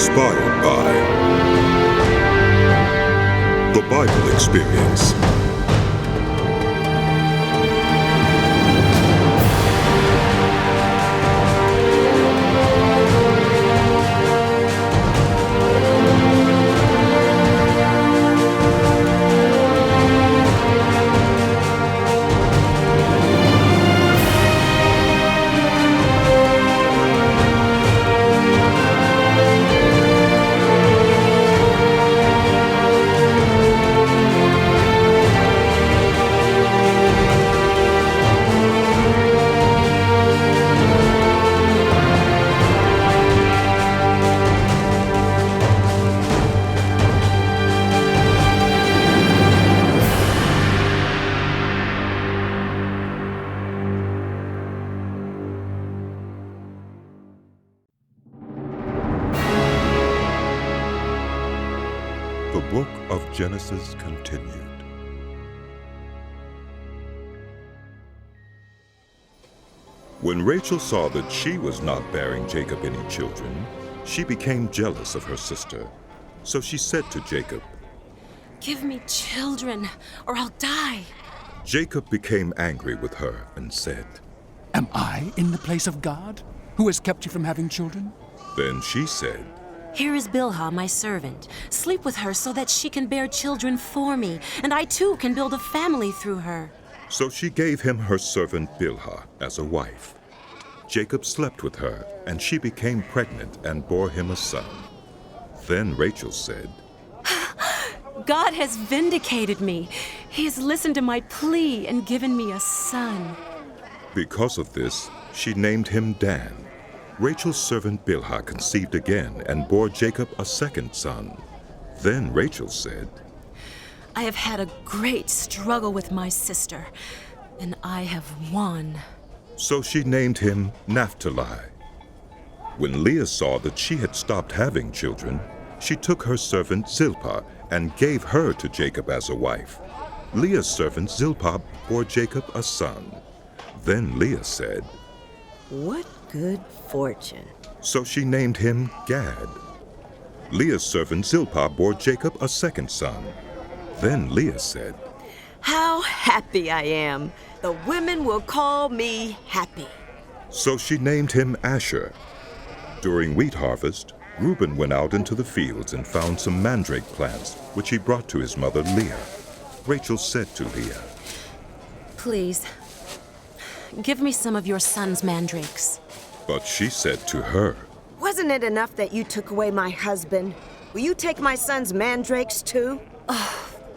Inspired by the Bible Experience. The Book of Genesis continued. When Rachel saw that she was not bearing Jacob any children, she became jealous of her sister. So she said to Jacob, "Give me children, or I'll die." Jacob became angry with her and said, Am I in the place of God, who has kept you from having children? Then she said, "Here is Bilhah, my servant. Sleep with her so that she can bear children for me, and I too can build a family through her." So she gave him her servant Bilhah as a wife. Jacob slept with her, and she became pregnant and bore him a son. Then Rachel said, God has vindicated me. He has listened to my plea and given me a son. Because of this, she named him Dan. Rachel's servant Bilhah conceived again and bore Jacob a second son. Then Rachel said, I have had a great struggle with my sister, and I have won. So she named him Naphtali. When Leah saw that she had stopped having children, she took her servant Zilpah and gave her to Jacob as a wife. Leah's servant Zilpah bore Jacob a son. Then Leah said, What good fortune. So she named him Gad. Leah's servant Zilpah bore Jacob a second son. Then Leah said, How happy I am. The women will call me happy. So she named him Asher. During wheat harvest, Reuben went out into the fields and found some mandrake plants, which he brought to his mother Leah. Rachel said to Leah, Please, give me some of your son's mandrakes. But she said to her, Wasn't it enough that you took away my husband? Will you take my son's mandrakes too?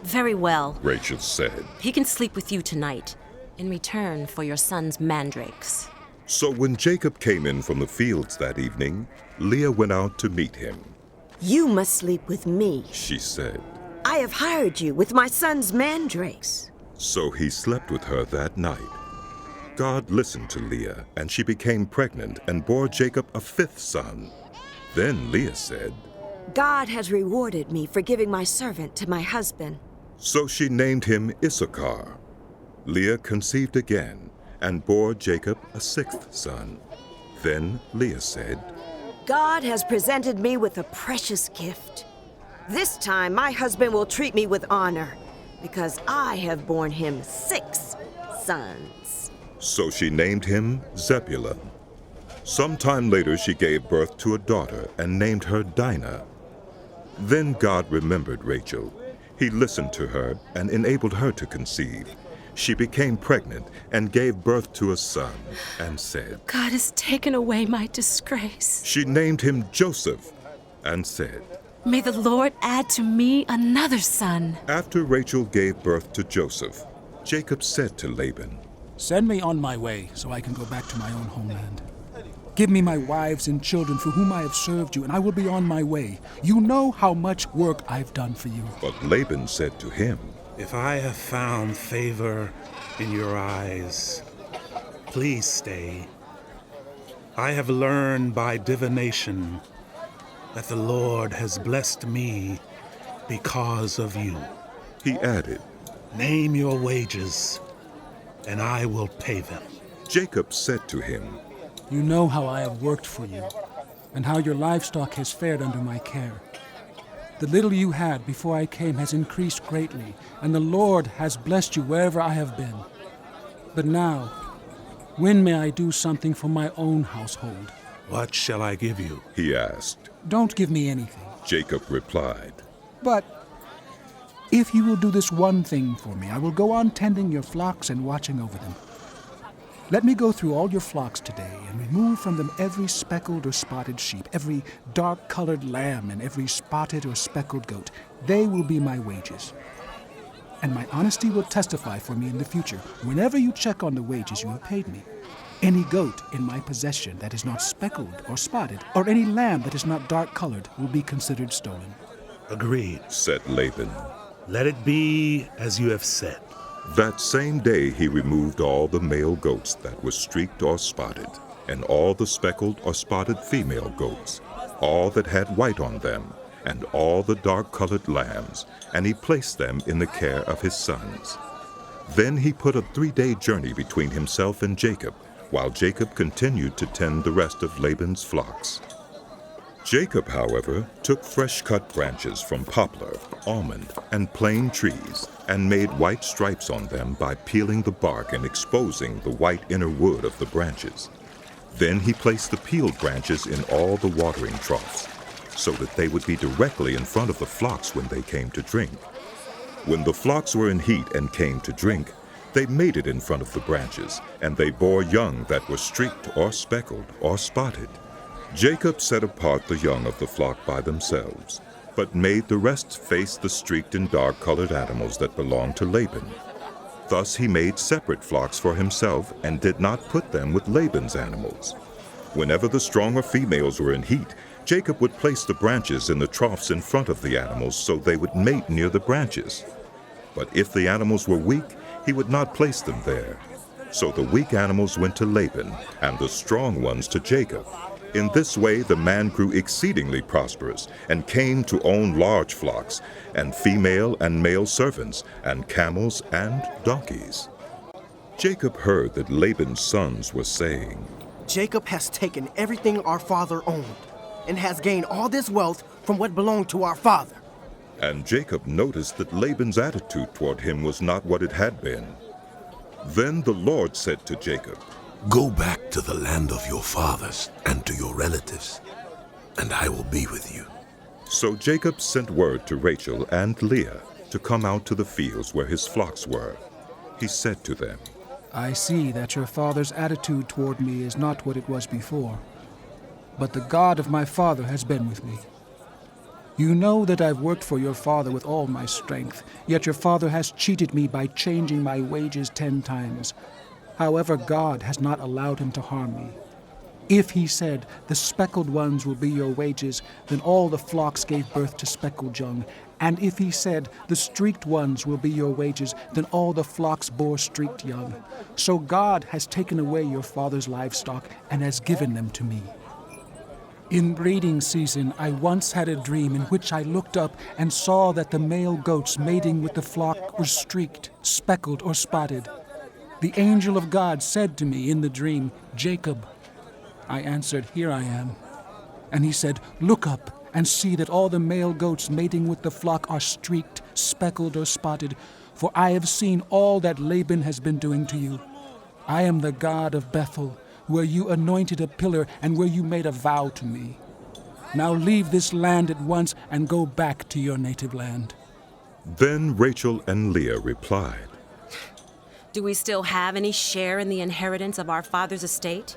Very well. Rachel said. He can sleep with you tonight, in return for your son's mandrakes. So when Jacob came in from the fields that evening, Leah went out to meet him. You must sleep with me. She said. I have hired you with my son's mandrakes. So he slept with her that night. God listened to Leah, and she became pregnant and bore Jacob a fifth son. Then Leah said, God has rewarded me for giving my servant to my husband. So she named him Issachar. Leah conceived again and bore Jacob a sixth son. Then Leah said, God has presented me with a precious gift. This time my husband will treat me with honor, because I have borne him 6 sons. So she named him Zebulun. Sometime later she gave birth to a daughter and named her Dinah. Then God remembered Rachel. He listened to her and enabled her to conceive. She became pregnant and gave birth to a son and said, God has taken away my disgrace. She named him Joseph and said, May the Lord add to me another son. After Rachel gave birth to Joseph, Jacob said to Laban, Send me on my way so I can go back to my own homeland. Give me my wives and children for whom I have served you, and I will be on my way. You know how much work I've done for you. But Laban said to him, If I have found favor in your eyes, please stay. I have learned by divination that the Lord has blessed me because of you. He added, Name your wages, and I will pay them. Jacob said to him, You know how I have worked for you. and how your livestock has fared under my care. The little you had before I came has increased greatly, and the Lord has blessed you wherever I have been. But now, when may I do something for my own household? What shall I give you? He asked. Don't give me anything. Jacob replied. But if you will do this one thing for me, I will go on tending your flocks and watching over them. Let me go through all your flocks today and remove from them every speckled or spotted sheep, every dark-colored lamb, and every spotted or speckled goat. They will be my wages. And my honesty will testify for me in the future, whenever you check on the wages you have paid me. Any goat in my possession that is not speckled or spotted, or any lamb that is not dark-colored, will be considered stolen. Agreed, said Laban. Let it be as you have said. That same day he removed all the male goats that were streaked or spotted, and all the speckled or spotted female goats, all that had white on them, and all the dark-colored lambs, and he placed them in the care of his sons. Then he put a 3-day journey between himself and Jacob, while Jacob continued to tend the rest of Laban's flocks. Jacob, however, took fresh-cut branches from poplar, almond, and plane trees, and made white stripes on them by peeling the bark and exposing the white inner wood of the branches. Then he placed the peeled branches in all the watering troughs, so that they would be directly in front of the flocks when they came to drink. When the flocks were in heat and came to drink, they mated in front of the branches, and they bore young that were streaked or speckled or spotted. Jacob set apart the young of the flock by themselves, but made the rest face the streaked and dark-colored animals that belonged to Laban. Thus he made separate flocks for himself and did not put them with Laban's animals. Whenever the stronger females were in heat, Jacob would place the branches in the troughs in front of the animals so they would mate near the branches. But if the animals were weak, he would not place them there. So the weak animals went to Laban, and the strong ones to Jacob. In this way the man grew exceedingly prosperous, and came to own large flocks, and female and male servants, and camels and donkeys. Jacob heard that Laban's sons were saying, Jacob has taken everything our father owned, and has gained all this wealth from what belonged to our father. And Jacob noticed that Laban's attitude toward him was not what it had been. Then the Lord said to Jacob, Go back to the land of your fathers and to your relatives, and I will be with you. So Jacob sent word to Rachel and Leah to come out to the fields where his flocks were. He said to them, I see that your father's attitude toward me is not what it was before, but the God of my father has been with me. You know that I've worked for your father with all my strength, yet your father has cheated me by changing my wages 10 times. However, God has not allowed him to harm me. If he said, the speckled ones will be your wages, then all the flocks gave birth to speckled young. And if he said, the streaked ones will be your wages, then all the flocks bore streaked young. So God has taken away your father's livestock and has given them to me. In breeding season, I once had a dream in which I looked up and saw that the male goats mating with the flock were streaked, speckled, or spotted. The angel of God said to me in the dream, Jacob. I answered, Here I am. And he said, Look up and see that all the male goats mating with the flock are streaked, speckled, or spotted, for I have seen all that Laban has been doing to you. I am the God of Bethel, where you anointed a pillar and where you made a vow to me. Now leave this land at once and go back to your native land. Then Rachel and Leah replied, Do we still have any share in the inheritance of our father's estate?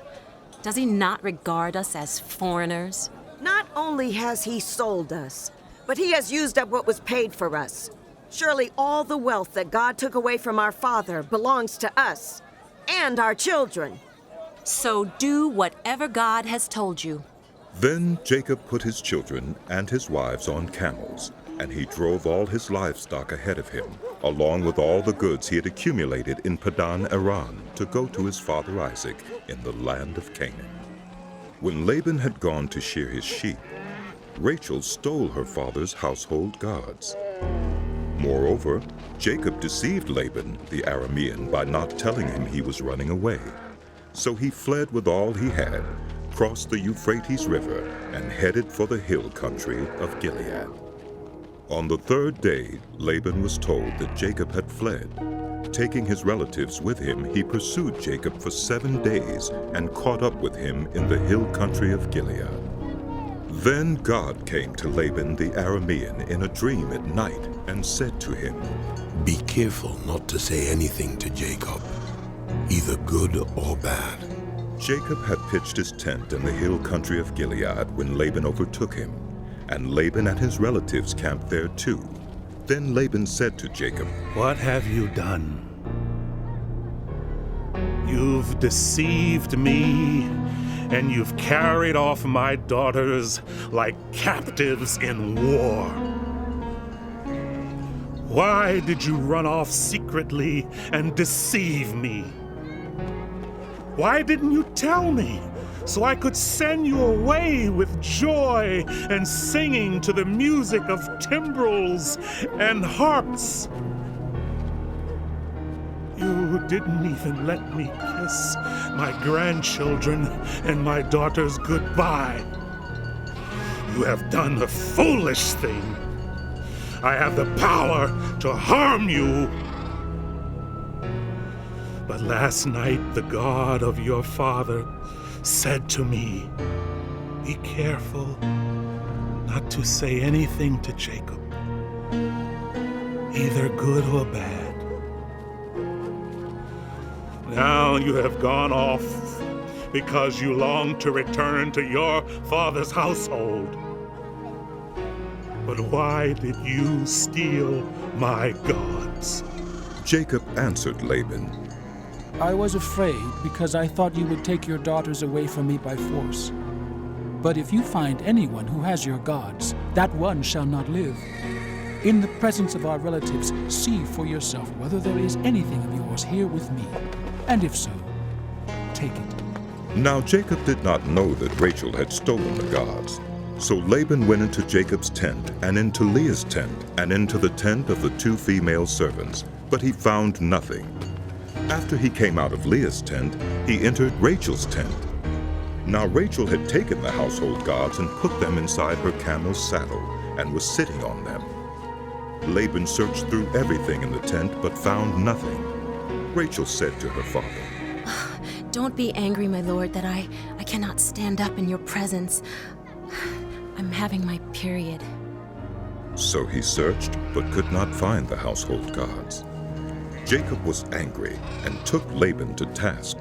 Does he not regard us as foreigners? Not only has he sold us, but he has used up what was paid for us. Surely all the wealth that God took away from our father belongs to us and our children. So do whatever God has told you. Then Jacob put his children and his wives on camels, and he drove all his livestock ahead of him, along with all the goods he had accumulated in Padan Aram, to go to his father Isaac in the land of Canaan. When Laban had gone to shear his sheep, Rachel stole her father's household gods. Moreover, Jacob deceived Laban, the Aramean, by not telling him he was running away. So he fled with all he had, crossed the Euphrates River and headed for the hill country of Gilead. On the third day, Laban was told that Jacob had fled. Taking his relatives with him, he pursued Jacob for 7 days and caught up with him in the hill country of Gilead. Then God came to Laban the Aramean in a dream at night and said to him, Be careful not to say anything to Jacob, either good or bad. Jacob had pitched his tent in the hill country of Gilead when Laban overtook him, and Laban and his relatives camped there too. Then Laban said to Jacob, What have you done? You've deceived me, and you've carried off my daughters like captives in war. Why did you run off secretly and deceive me? Why didn't you tell me so I could send you away with joy and singing to the music of timbrels and harps? You didn't even let me kiss my grandchildren and my daughters goodbye. You have done a foolish thing. I have the power to harm you. But last night the God of your father said to me, Be careful not to say anything to Jacob, either good or bad. Now you have gone off because you long to return to your father's household. But why did you steal my gods? Jacob answered Laban, I was afraid because I thought you would take your daughters away from me by force. But if you find anyone who has your gods, that one shall not live. In the presence of our relatives, see for yourself whether there is anything of yours here with me. And if so, take it. Now Jacob did not know that Rachel had stolen the gods. So Laban went into Jacob's tent, and into Leah's tent, and into the tent of the 2 female servants, but he found nothing. After he came out of Leah's tent, he entered Rachel's tent. Now Rachel had taken the household gods and put them inside her camel's saddle, and was sitting on them. Laban searched through everything in the tent, but found nothing. Rachel said to her father, Don't be angry, my lord, that I cannot stand up in your presence. I'm having my period. So he searched, but could not find the household gods. Jacob was angry and took Laban to task.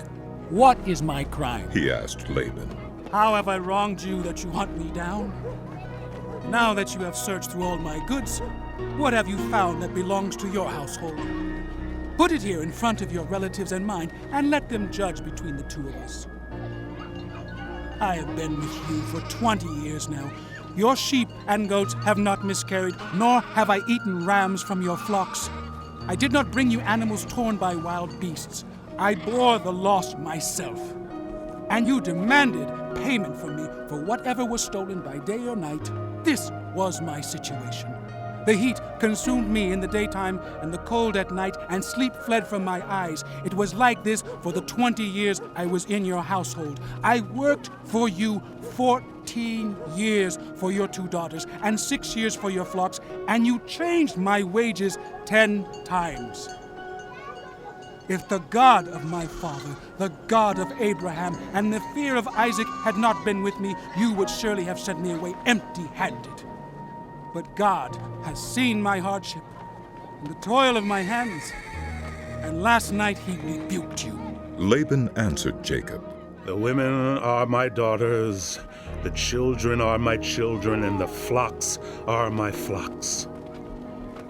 What is my crime? He asked Laban. How have I wronged you that you hunt me down? Now that you have searched through all my goods, what have you found that belongs to your household? Put it here in front of your relatives and mine, and let them judge between the two of us. I have been with you for 20 years now. Your sheep and goats have not miscarried, nor have I eaten rams from your flocks. I did not bring you animals torn by wild beasts. I bore the loss myself. And you demanded payment from me for whatever was stolen by day or night. This was my situation. The heat consumed me in the daytime and the cold at night, and sleep fled from my eyes. It was like this for the 20 years I was in your household. I worked for you 14 years for your 2 daughters and 6 years for your flocks, and you changed my wages 10 times. If the God of my father, the God of Abraham, and the fear of Isaac had not been with me, you would surely have sent me away empty-handed. But God has seen my hardship and the toil of my hands, and last night he rebuked you. Laban answered Jacob, The women are my daughters, the children are my children, and the flocks are my flocks.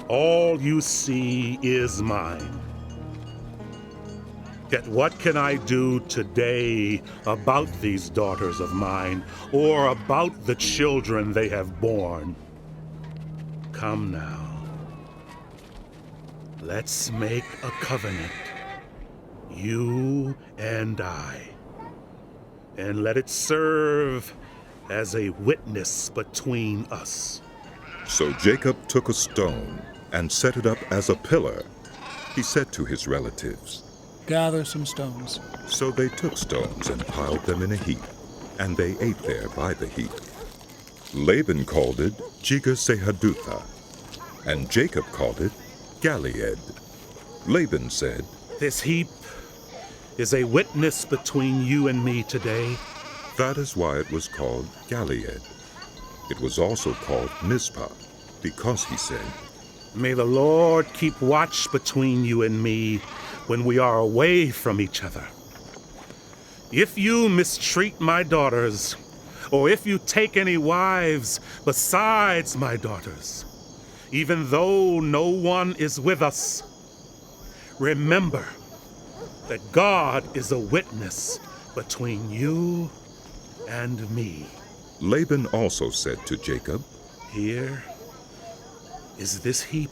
All you see is mine. Yet what can I do today about these daughters of mine, or about the children they have borne? Come now, let's make a covenant, you and I, and let it serve as a witness between us. So Jacob took a stone and set it up as a pillar. He said to his relatives, Gather some stones. So they took stones and piled them in a heap. and they ate there by the heap. Laban called it Jegar-sahadutha, and Jacob called it Galeed. Laban said, This heap is a witness between you and me today. that is why it was called Galeed. It was also called Mizpah, because he said, May the Lord keep watch between you and me when we are away from each other. If you mistreat my daughters, or if you take any wives besides my daughters, even though no one is with us, remember that God is a witness between you and me. Laban also said to Jacob, Here is this heap,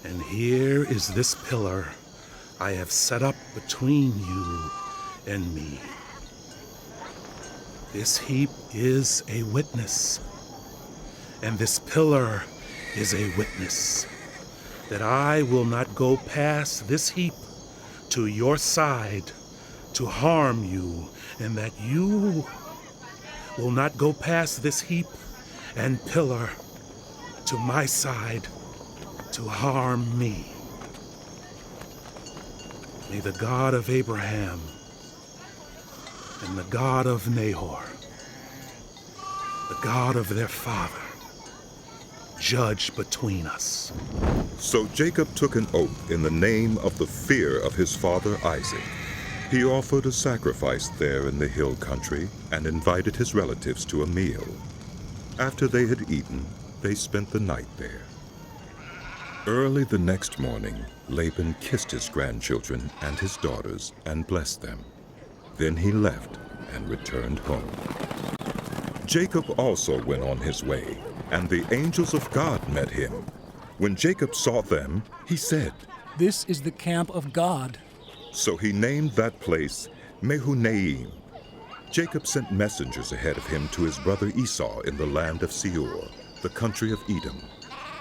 and here is this pillar I have set up between you and me. This heap is a witness, and this pillar is a witness, that I will not go past this heap to your side to harm you, and that you will not go past this heap and pillar to my side to harm me. May the God of Abraham and the God of Nahor, the God of their father, judge between us. So Jacob took an oath in the name of the fear of his father Isaac. He offered a sacrifice there in the hill country and invited his relatives to a meal. After they had eaten, they spent the night there. Early the next morning, Laban kissed his grandchildren and his daughters and blessed them. Then he left and returned home. Jacob also went on his way, and the angels of God met him. When Jacob saw them, he said, This is the camp of God. So he named that place Mehunaim. Jacob sent messengers ahead of him to his brother Esau in the land of Seir, the country of Edom.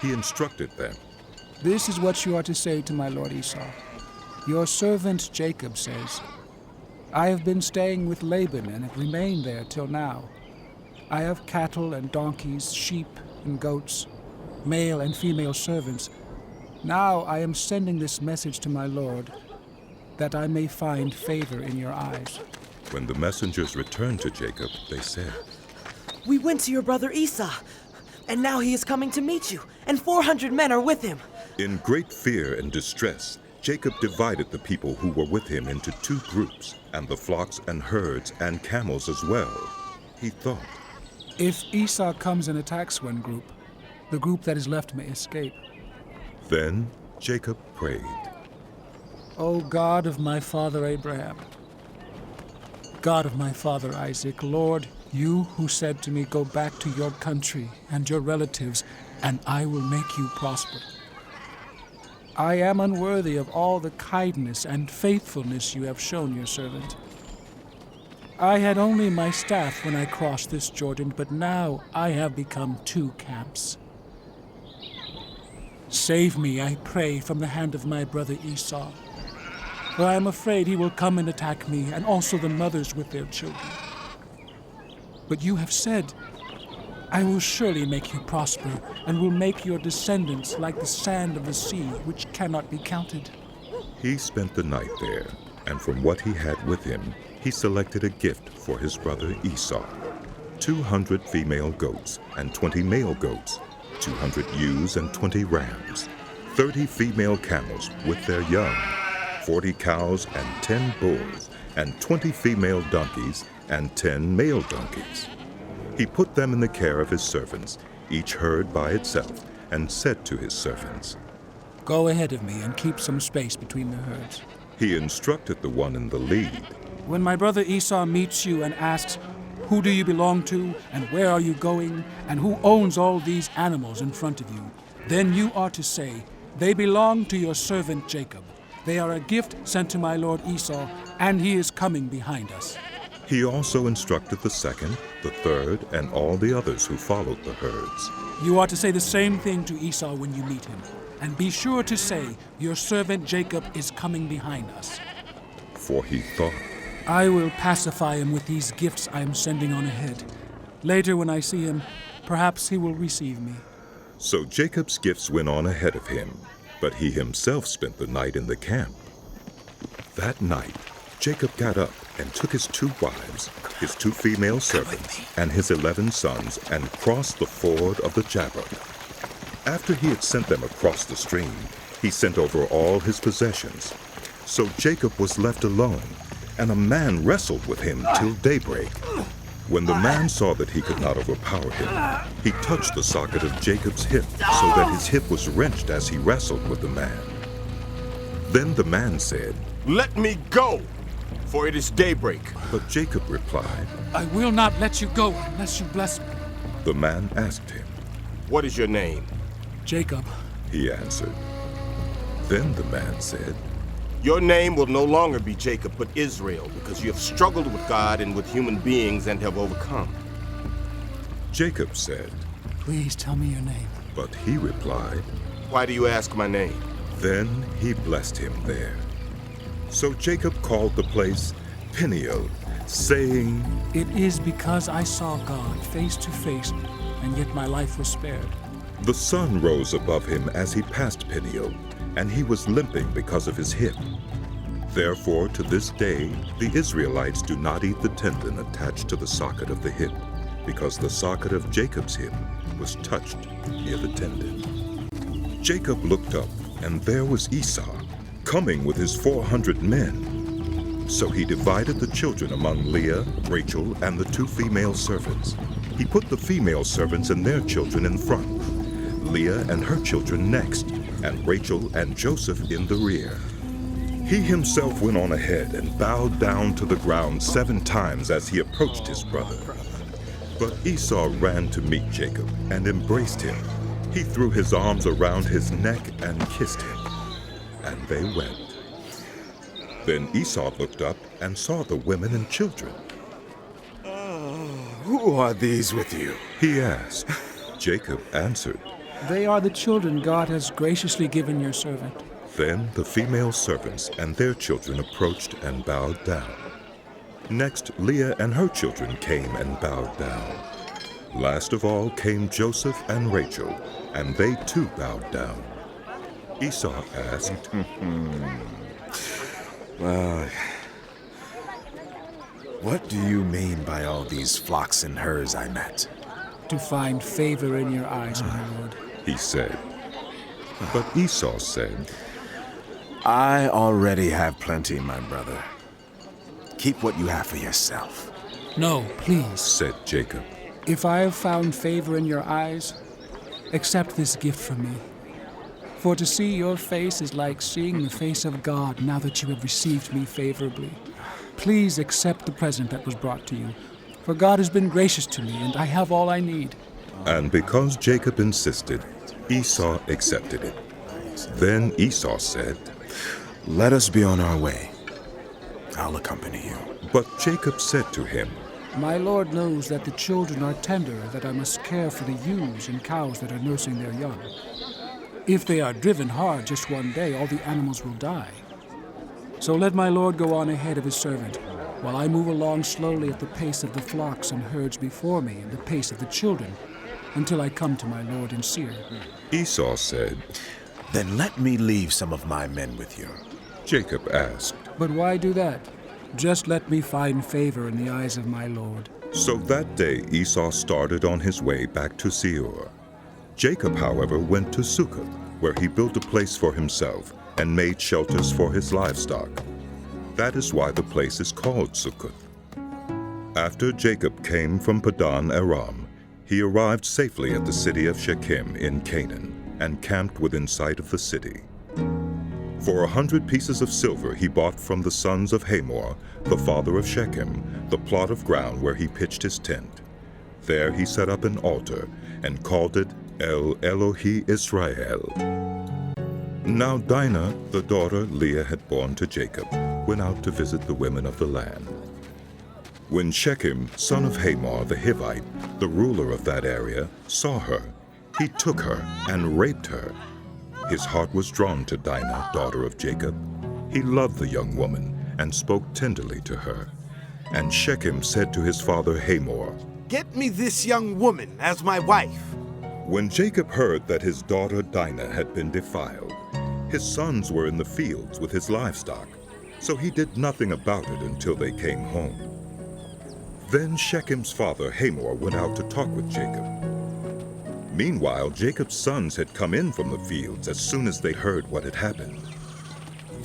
He instructed them, This is what you are to say to my lord Esau. Your servant Jacob says, I have been staying with Laban and have remained there till now. I have cattle and donkeys, sheep and goats, male and female servants. Now I am sending this message to my lord, that I may find favor in your eyes. When the messengers returned to Jacob, they said, We went to your brother Esau, and now he is coming to meet you, and 400 men are with him. In great fear and distress, Jacob divided the people who were with him into 2 groups, and the flocks and herds and camels as well. He thought, If Esau comes and attacks one group, the group that is left may escape. Then Jacob prayed, O God of my father Abraham, God of my father Isaac, Lord, you who said to me, Go back to your country and your relatives, and I will make you prosper. I am unworthy of all the kindness and faithfulness you have shown your servant. I had only my staff when I crossed this Jordan, but now I have become 2 camps. Save me, I pray, from the hand of my brother Esau, for I am afraid he will come and attack me, and also the mothers with their children. But you have said, I will surely make you prosper, and will make your descendants like the sand of the sea, which cannot be counted. He spent the night there, and from what he had with him, he selected a gift for his brother Esau, 200 female goats and 20 male goats, 200 ewes and 20 rams, 30 female camels with their young, 40 cows and 10 bulls, and 20 female donkeys and 10 male donkeys. He put them in the care of his servants, each herd by itself, and said to his servants, Go ahead of me and keep some space between the herds. He instructed the one in the lead, When my brother Esau meets you and asks, Who do you belong to, and where are you going, and who owns all these animals in front of you? Then you are to say, They belong to your servant Jacob. They are a gift sent to my lord Esau, and he is coming behind us. He also instructed the second, the third, and all the others who followed the herds. You are to say the same thing to Esau when you meet him, and be sure to say, Your servant Jacob is coming behind us. For he thought, I will pacify him with these gifts I am sending on ahead. Later, when I see him, perhaps he will receive me. So Jacob's gifts went on ahead of him, but he himself spent the night in the camp. That night, Jacob got up and took his 2 wives, his 2 female servants, and his 11 sons, and crossed the ford of the Jabbok. After he had sent them across the stream, he sent over all his possessions. So Jacob was left alone, and a man wrestled with him till daybreak. When the man saw that he could not overpower him, he touched the socket of Jacob's hip, so that his hip was wrenched as he wrestled with the man. Then the man said, "Let me go, for it is daybreak." But Jacob replied, I will not let you go unless you bless me. The man asked him. "What is your name?" Jacob, He answered. Then the man said, "Your name will no longer be Jacob, but Israel, because you have struggled with God and with human beings and have overcome." Jacob said, please tell me your name. but he replied, "Why do you ask my name?" Then he blessed him there. So Jacob called the place Peniel, saying, It is because I saw God face to face, and yet my life was spared. The sun rose above him as he passed Peniel, and he was limping because of his hip. Therefore, to this day, the Israelites do not eat the tendon attached to the socket of the hip, because the socket of Jacob's hip was touched near the tendon. Jacob looked up, and there was Esau, coming with his 400 men. So he divided the children among Leah, Rachel, and the 2 female servants. He put the female servants and their children in front, Leah and her children next, and Rachel and Joseph in the rear. He himself went on ahead and bowed down to the ground 7 times as he approached his brother. But Esau ran to meet Jacob and embraced him. He threw his arms around his neck and kissed him, and they went. Then Esau looked up and saw the women and children. Who are these with you? He asked. Jacob answered. They are the children God has graciously given your servant. Then the female servants and their children approached and bowed down. Next, Leah and her children came and bowed down. Last of all came Joseph and Rachel, and they too bowed down. Esau asked, What do you mean by all these flocks and herds I met? To find favor in your eyes, my lord. He said. But Esau said, I already have plenty, my brother. Keep what you have for yourself. No, please. said Jacob. If I have found favor in your eyes, accept this gift from me. For to see your face is like seeing the face of God now that you have received me favorably. Please accept the present that was brought to you, for God has been gracious to me, and I have all I need. And because Jacob insisted, Esau accepted it. Then Esau said, Let us be on our way. I'll accompany you. But Jacob said to him, My Lord knows that the children are tender, that I must care for the ewes and cows that are nursing their young. If they are driven hard just one day, all the animals will die. So let my Lord go on ahead of his servant, while I move along slowly at the pace of the flocks and herds before me and the pace of the children, until I come to my Lord in Seir. Esau said, Then let me leave some of my men with you. Jacob asked, But why do that? Just let me find favor in the eyes of my Lord. So that day Esau started on his way back to Seir. Jacob, however, went to Succoth, where he built a place for himself and made shelters for his livestock. That is why the place is called Succoth. After Jacob came from Padan Aram, he arrived safely at the city of Shechem in Canaan and camped within sight of the city. For 100 pieces of silver he bought from the sons of Hamor, the father of Shechem, the plot of ground where he pitched his tent. There he set up an altar and called it El Elohi Israel. Now Dinah, the daughter Leah had borne to Jacob, went out to visit the women of the land. When Shechem, son of Hamor the Hivite, the ruler of that area, saw her, he took her and raped her. His heart was drawn to Dinah, daughter of Jacob. He loved the young woman and spoke tenderly to her. and Shechem said to his father Hamor, "Get me this young woman as my wife." When Jacob heard that his daughter Dinah had been defiled, his sons were in the fields with his livestock, so he did nothing about it until they came home. Then Shechem's father Hamor went out to talk with Jacob. Meanwhile, Jacob's sons had come in from the fields as soon as they heard what had happened.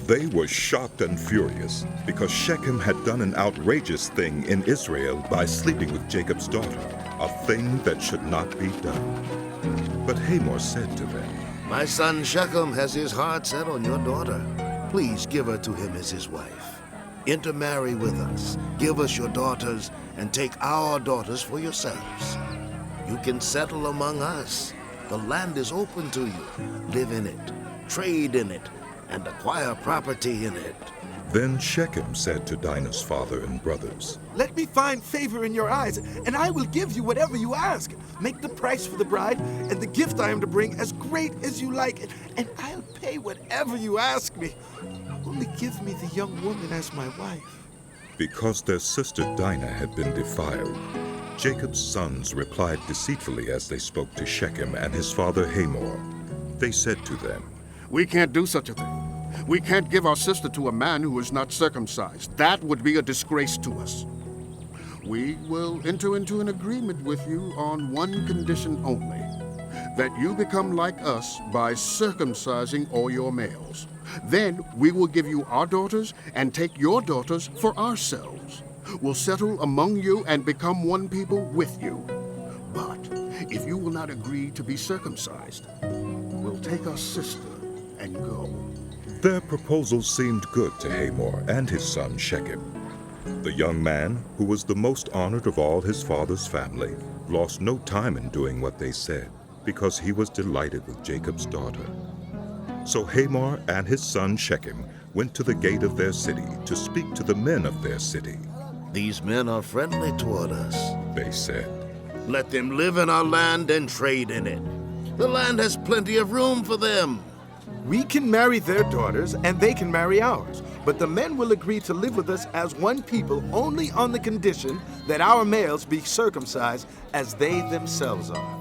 They were shocked and furious because Shechem had done an outrageous thing in Israel by sleeping with Jacob's daughter, a thing that should not be done. But Hamor said to them, My son Shechem has his heart set on your daughter. Please give her to him as his wife. Intermarry with us, give us your daughters, and take our daughters for yourselves. You can settle among us. The land is open to you. Live in it, trade in it, and acquire property in it. Then Shechem said to Dinah's father and brothers, "Let me find favor in your eyes, and I will give you whatever you ask. Make the price for the bride and the gift I am to bring as great as you like, and I'll pay whatever you ask me. Only give me the young woman as my wife." Because their sister Dinah had been defiled, Jacob's sons replied deceitfully as they spoke to Shechem and his father Hamor. They said to them, "We can't do such a thing. We can't give our sister to a man who is not circumcised. That would be a disgrace to us. We will enter into an agreement with you on one condition only, that you become like us by circumcising all your males. Then we will give you our daughters and take your daughters for ourselves. We'll settle among you and become one people with you. But if you will not agree to be circumcised, we'll take our sister and go." Their proposal seemed good to Hamor and his son Shechem. The young man, who was the most honored of all his father's family, lost no time in doing what they said, because he was delighted with Jacob's daughter. So Hamor and his son Shechem went to the gate of their city to speak to the men of their city. These men are friendly toward us, they said. Let them live in our land and trade in it. The land has plenty of room for them. We can marry their daughters, and they can marry ours. But the men will agree to live with us as one people only on the condition that our males be circumcised as they themselves are.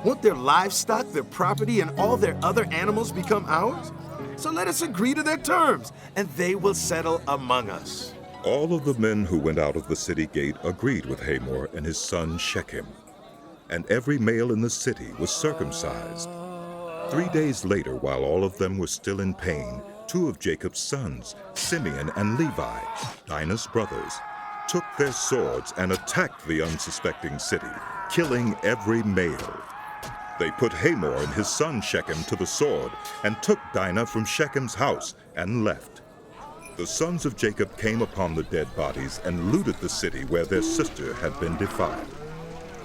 Won't their livestock, their property, and all their other animals become ours? So let us agree to their terms, and they will settle among us." All of the men who went out of the city gate agreed with Hamor and his son Shechem, and every male in the city was circumcised. 3 days later, while all of them were still in pain, 2 of Jacob's sons, Simeon and Levi, Dinah's brothers, took their swords and attacked the unsuspecting city, killing every male. They put Hamor and his son Shechem to the sword and took Dinah from Shechem's house and left. The sons of Jacob came upon the dead bodies and looted the city where their sister had been defiled.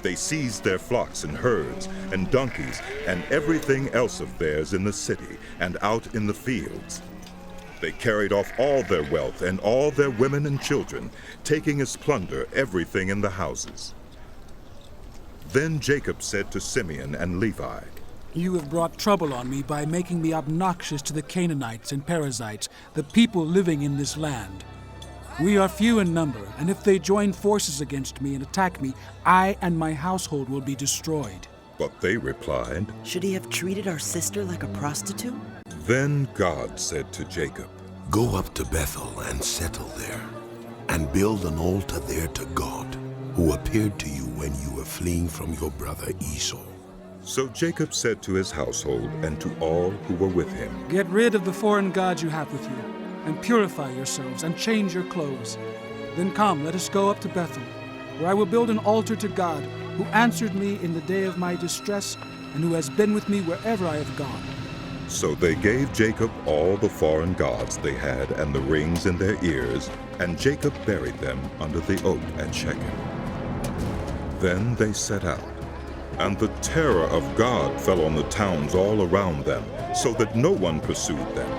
They seized their flocks and herds and donkeys and everything else of theirs in the city and out in the fields. They carried off all their wealth and all their women and children, taking as plunder everything in the houses. Then Jacob said to Simeon and Levi, "You have brought trouble on me by making me obnoxious to the Canaanites and Perizzites, the people living in this land. We are few in number, and if they join forces against me and attack me, I and my household will be destroyed." But they replied, "Should he have treated our sister like a prostitute?" Then God said to Jacob, Go up to Bethel and settle there, and build an altar there to God, who appeared to you when you were fleeing from your brother Esau. So Jacob said to his household and to all who were with him, "Get rid of the foreign gods you have with you, and purify yourselves, and change your clothes. Then come, let us go up to Bethel, where I will build an altar to God, who answered me in the day of my distress, and who has been with me wherever I have gone." So they gave Jacob all the foreign gods they had and the rings in their ears, and Jacob buried them under the oak at Shechem. Then they set out, and the terror of God fell on the towns all around them, so that no one pursued them.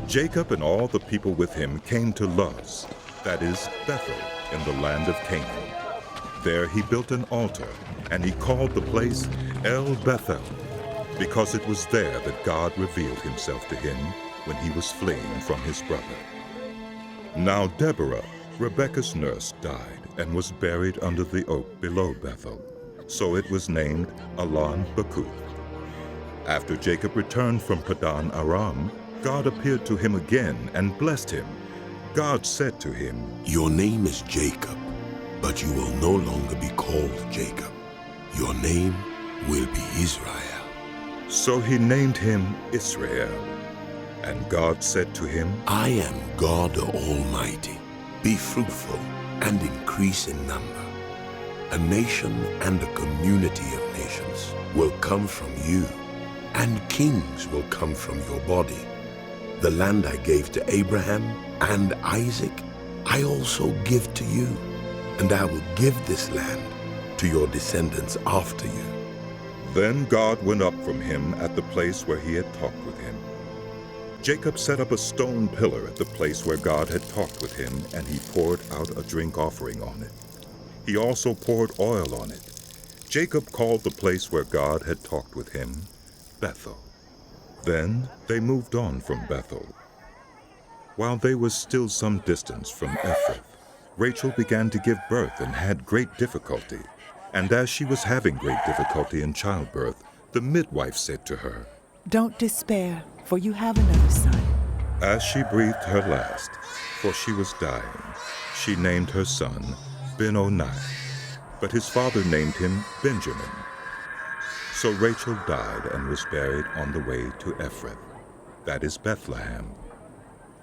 Jacob and all the people with him came to Luz, that is, Bethel, in the land of Canaan. There he built an altar, and he called the place El Bethel, because it was there that God revealed himself to him when he was fleeing from his brother. Now Deborah, Rebekah's nurse died and was buried under the oak below Bethel, so it was named Allon Bakuth. After Jacob returned from Padan Aram, God appeared to him again and blessed him. God said to him, "Your name is Jacob, but you will no longer be called Jacob. Your name will be Israel." So he named him Israel. And God said to him, "I am God the Almighty. Be fruitful and increase in number. A nation and a community of nations will come from you, and kings will come from your body. The land I gave to Abraham and Isaac, I also give to you, and I will give this land to your descendants after you." Then God went up from him at the place where he had talked with him. Jacob set up a stone pillar at the place where God had talked with him, and he poured out a drink offering on it. He also poured oil on it. Jacob called the place where God had talked with him Bethel. Then they moved on from Bethel. While they were still some distance from Ephrath, Rachel began to give birth and had great difficulty. And as she was having great difficulty in childbirth, the midwife said to her, "Don't despair, for you have another son." As she breathed her last, for she was dying, she named her son Ben-Oni, but his father named him Benjamin. So Rachel died and was buried on the way to Ephrath, that is Bethlehem.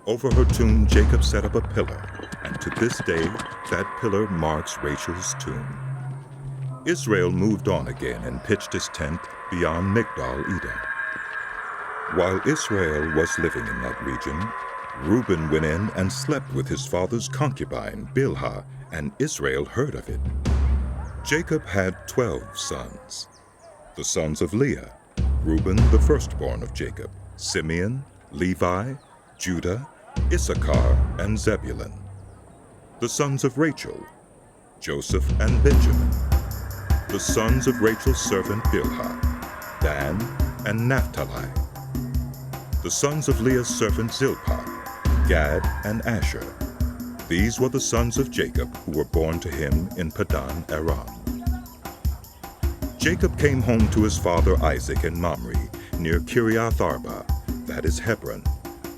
Over her tomb Jacob set up a pillar, and to this day that pillar marks Rachel's tomb. Israel moved on again and pitched his tent beyond Migdal-Eder. While Israel was living in that region, Reuben went in and slept with his father's concubine, Bilhah, and Israel heard of it. Jacob had 12 sons. The sons of Leah, Reuben the firstborn of Jacob, Simeon, Levi, Judah, Issachar, and Zebulun. The sons of Rachel, Joseph and Benjamin. The sons of Rachel's servant Bilhah, Dan and Naphtali. The sons of Leah's servant Zilpah, Gad and Asher. These were the sons of Jacob who were born to him in Padan Aram. Jacob came home to his father Isaac in Mamre, near Kiriath Arba, that is Hebron,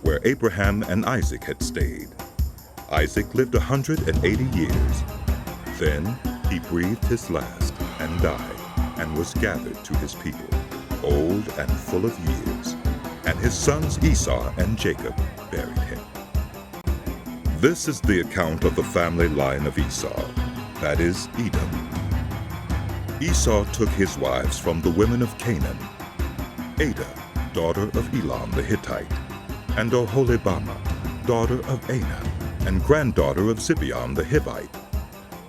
where Abraham and Isaac had stayed. Isaac lived 180 years. Then he breathed his last and died, and was gathered to his people, old and full of years. And his sons Esau and Jacob buried him. This is the account of the family line of Esau, that is Edom. Esau took his wives from the women of Canaan, Adah, daughter of Elon the Hittite, and Oholibamah, daughter of Anah, and granddaughter of Zibeon the Hivite.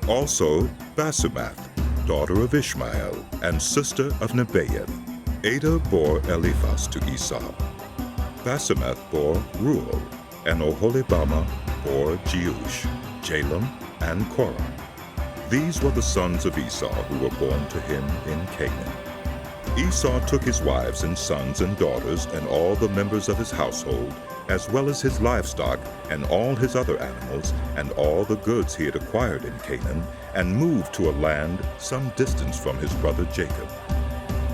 Also Basemath, daughter of Ishmael, and sister of Nebaioth. Adah bore Eliphaz to Esau. Basemath bore Ruel, and Oholibamah bore Jeush, Jalem, and Korah. These were the sons of Esau who were born to him in Canaan. Esau took his wives and sons and daughters and all the members of his household, as well as his livestock and all his other animals and all the goods he had acquired in Canaan, and moved to a land some distance from his brother Jacob.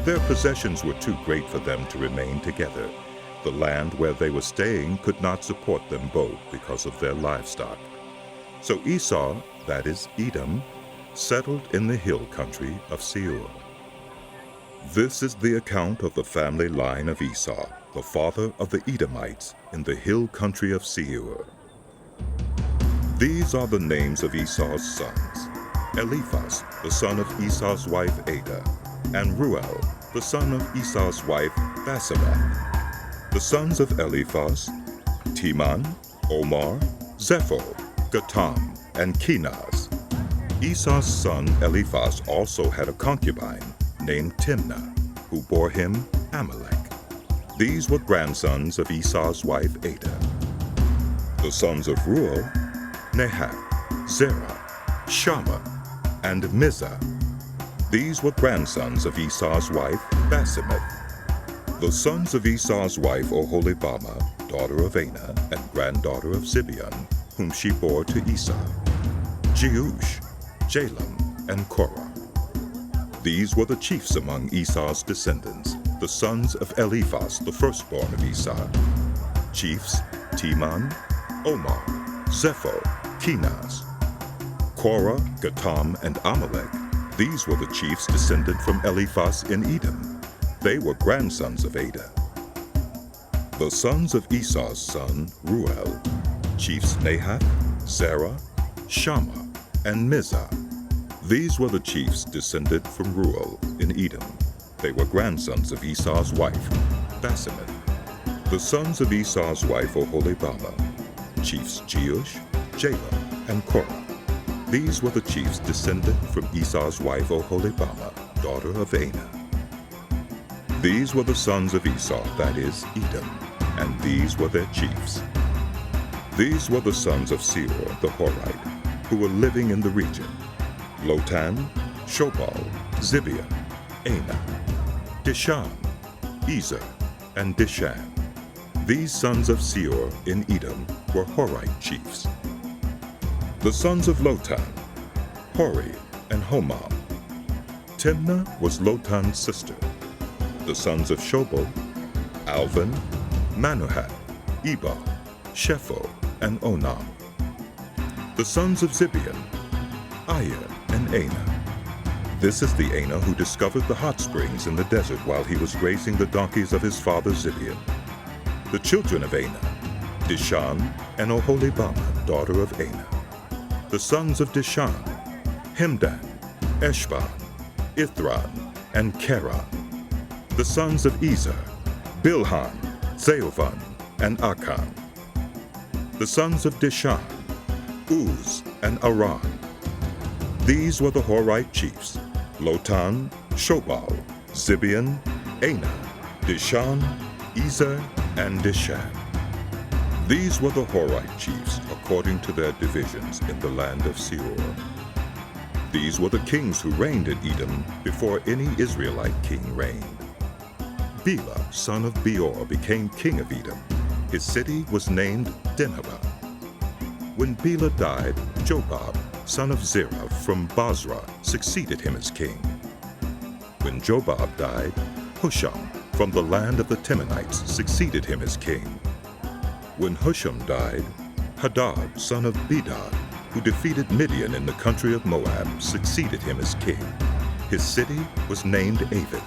Their possessions were too great for them to remain together. The land where they were staying could not support them both because of their livestock. So Esau, that is Edom, settled in the hill country of Seir. This is the account of the family line of Esau, the father of the Edomites in the hill country of Seir. These are the names of Esau's sons: Eliphaz, the son of Esau's wife Adah, and Ruel, the son of Esau's wife Basemath. The sons of Eliphaz: Teman, Omar, Zepho, Gatam, and Kenaz. Esau's son Eliphaz also had a concubine named Timnah, who bore him Amalek. These were grandsons of Esau's wife Adah. The sons of Ruel: Nahath, Zerah, Shammah, and Mizah. These were grandsons of Esau's wife Basemath. The sons of Esau's wife Oholibamah, daughter of Anah and granddaughter of Zibeon, whom she bore to Esau. Jeush, Jalam, and Korah. These were the chiefs among Esau's descendants, the sons of Eliphaz, the firstborn of Esau. Chiefs Teman, Omar, Zepho, Kenaz. Korah, Gatam, and Amalek. These were the chiefs descended from Eliphaz in Edom. They were grandsons of Ada. The sons of Esau's son, Ruel, chiefs Nahath, Zerah, Shammah, and Mizah. These were the chiefs descended from Ruel in Edom. They were grandsons of Esau's wife, Basemath. The sons of Esau's wife, Oholibamah, chiefs Jeush, Jalam, and Korah. These were the chiefs descended from Esau's wife, Oholibamah, daughter of Anah. These were the sons of Esau, that is, Edom, and these were their chiefs. These were the sons of Seir the Horite, who were living in the region: Lotan, Shobal, Zibeon, Anah, Dishan, Ezer, and Dishan. These sons of Seir in Edom were Horite chiefs. The sons of Lotan, Hori, and Homam. Timnah was Lotan's sister. The sons of Shobal, Alvan, Manuhat, Ebal, Shepho, and Onam. The sons of Zibeon, Ayer, and Anah. This is the Anah who discovered the hot springs in the desert while he was grazing the donkeys of his father Zibeon. The children of Anah, Dishan, and Oholibamah, daughter of Anah. The sons of Dishan, Hemdan, Eshban, Ithran, and Keran. The sons of Ezer, Bilhan, Zeovan, and Akan. The sons of Dishan, Uz, and Aran. These were the Horite chiefs: Lotan, Shobal, Zibeon, Anah, Dishan, Ezer, and Dishan. These were the Horite chiefs according to their divisions in the land of Seir. These were the kings who reigned in Edom before any Israelite king reigned. Bela, son of Beor, became king of Edom. His city was named Dinhabah. When Bela died, Jobab, son of Zerah from Basra, succeeded him as king. When Jobab died, Husham from the land of the Temanites succeeded him as king. When Husham died, Hadad, son of Bedad, who defeated Midian in the country of Moab, succeeded him as king. His city was named Avid.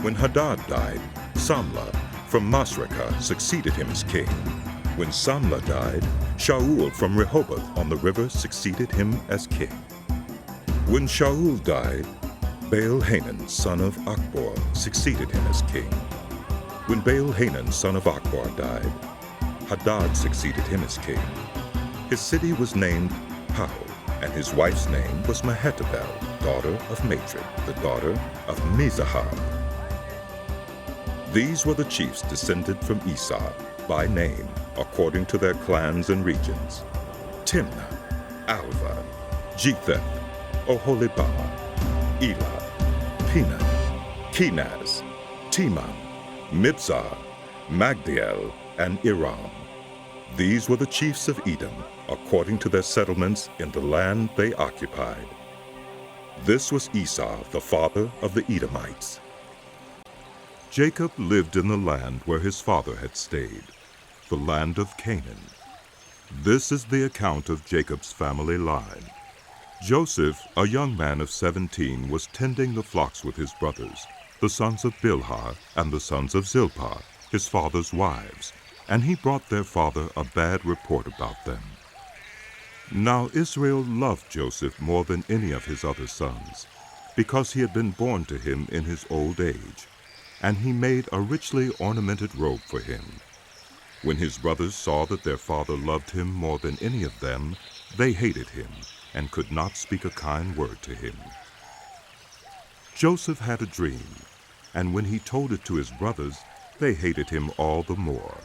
When Hadad died, Samlah from Masrekah succeeded him as king. When Samlah died, Shaul from Rehoboth on the river succeeded him as king. When Shaul died, Baal-Hanan, son of Akbor, succeeded him as king. When Baal-Hanan, son of Akbor, died, Hadad succeeded him as king. His city was named Pau, and his wife's name was Mehetabel, daughter of Matred, the daughter of Mizahab. These were the chiefs descended from Esau, by name, according to their clans and regions: Timnah, Alva, Jetheth, Oholibamah, Elah, Penan, Kenaz, Teman, Mibzar, Magdiel, and Iram. These were the chiefs of Edom, according to their settlements in the land they occupied. This was Esau, the father of the Edomites. Jacob lived in the land where his father had stayed, the land of Canaan. This is the account of Jacob's family line. Joseph, a young man of 17, was tending the flocks with his brothers, the sons of Bilhah and the sons of Zilpah, his father's wives, and he brought their father a bad report about them. Now Israel loved Joseph more than any of his other sons, because he had been born to him in his old age, and he made a richly ornamented robe for him. When his brothers saw that their father loved him more than any of them, they hated him and could not speak a kind word to him. Joseph had a dream, and when he told it to his brothers, they hated him all the more.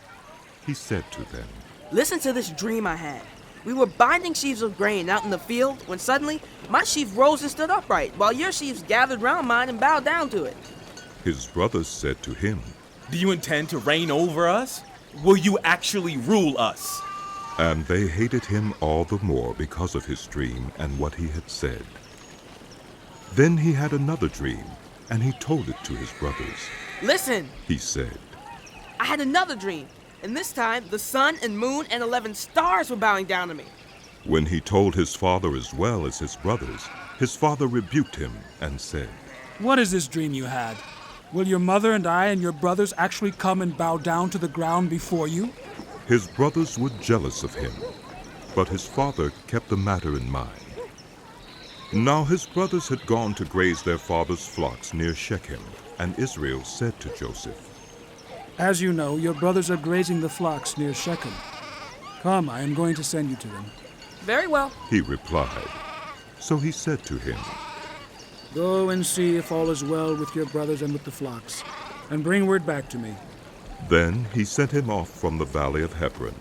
He said to them, "Listen to this dream I had. We were binding sheaves of grain out in the field when suddenly my sheaf rose and stood upright, while your sheaves gathered round mine and bowed down to it." His brothers said to him, "Do you intend to reign over us? Will you actually rule us?" And they hated him all the more because of his dream and what he had said. Then he had another dream, and he told it to his brothers. Listen, He said, I had another dream, and this time the sun and moon and 11 stars were bowing down to me. When he told his father as well as his brothers, his father rebuked him and said, What is this dream you had? Will your mother and I and your brothers actually come and bow down to the ground before you? His brothers were jealous of him, but his father kept the matter in mind. Now his brothers had gone to graze their father's flocks near Shechem, and Israel said to Joseph, As you know, your brothers are grazing the flocks near Shechem. Come, I am going to send you to them. Very well. He replied. So he said to him, Go and see if all is well with your brothers and with the flocks, and bring word back to me. Then he sent him off from the valley of Hebron.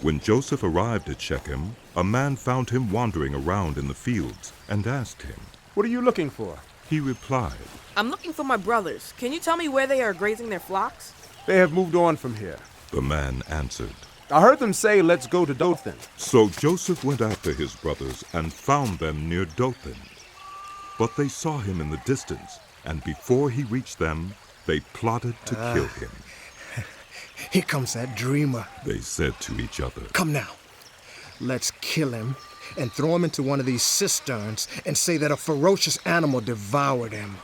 When Joseph arrived at Shechem, a man found him wandering around in the fields and asked him, What are you looking for? He replied, I'm looking for my brothers. Can you tell me where they are grazing their flocks? They have moved on from here. The man answered. I heard them say, let's go to Dothan. So Joseph went after his brothers and found them near Dothan. But they saw him in the distance, and before he reached them, they plotted to kill him. Here comes that dreamer. They said to each other, Come now. Let's kill him and throw him into one of these cisterns and say that a ferocious animal devoured him.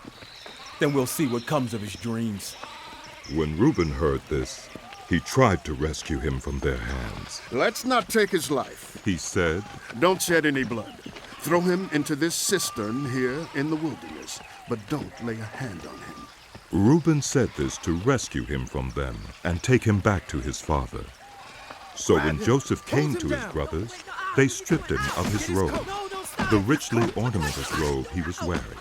Then we'll see what comes of his dreams. When Reuben heard this, he tried to rescue him from their hands. Let's not take his life. He said, Don't shed any blood. Throw him into this cistern here in the wilderness, but don't lay a hand on him. Reuben said this to rescue him from them and take him back to his father. So when Joseph came to his brothers, they stripped him of his robe, the richly ornamented robe he was wearing,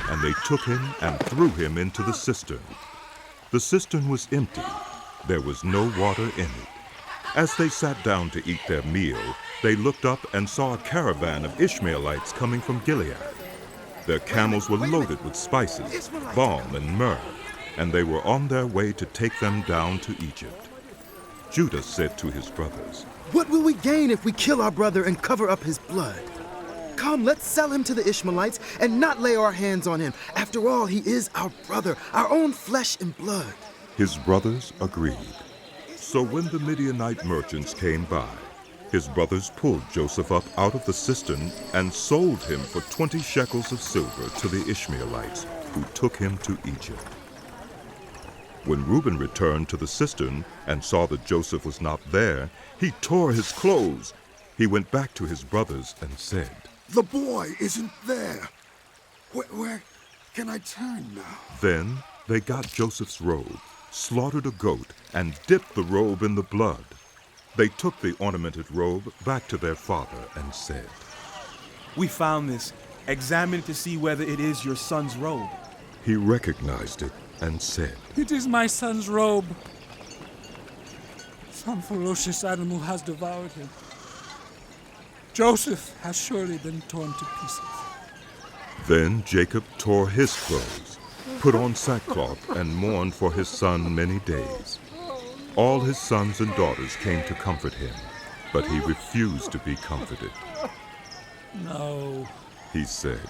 and they took him and threw him into the cistern. The cistern was empty. There was no water in it. As they sat down to eat their meal, they looked up and saw a caravan of Ishmaelites coming from Gilead. Their camels were loaded with spices, balm, and myrrh, and they were on their way to take them down to Egypt. Judah said to his brothers, What will we gain if we kill our brother and cover up his blood? Come, let's sell him to the Ishmaelites and not lay our hands on him. After all, he is our brother, our own flesh and blood. His brothers agreed. So when the Midianite merchants came by, his brothers pulled Joseph up out of the cistern and sold him for 20 shekels of silver to the Ishmaelites, who took him to Egypt. When Reuben returned to the cistern and saw that Joseph was not there, he tore his clothes. He went back to his brothers and said, The boy isn't there. Where can I turn now? Then they got Joseph's robe, slaughtered a goat, and dipped the robe in the blood. They took the ornamented robe back to their father and said, We found this. Examine to see whether it is your son's robe. He recognized it and said, It is my son's robe. Some ferocious animal has devoured him. Joseph has surely been torn to pieces. Then Jacob tore his clothes, put on sackcloth, and mourned for his son many days. All his sons and daughters came to comfort him, but he refused to be comforted. No. He said,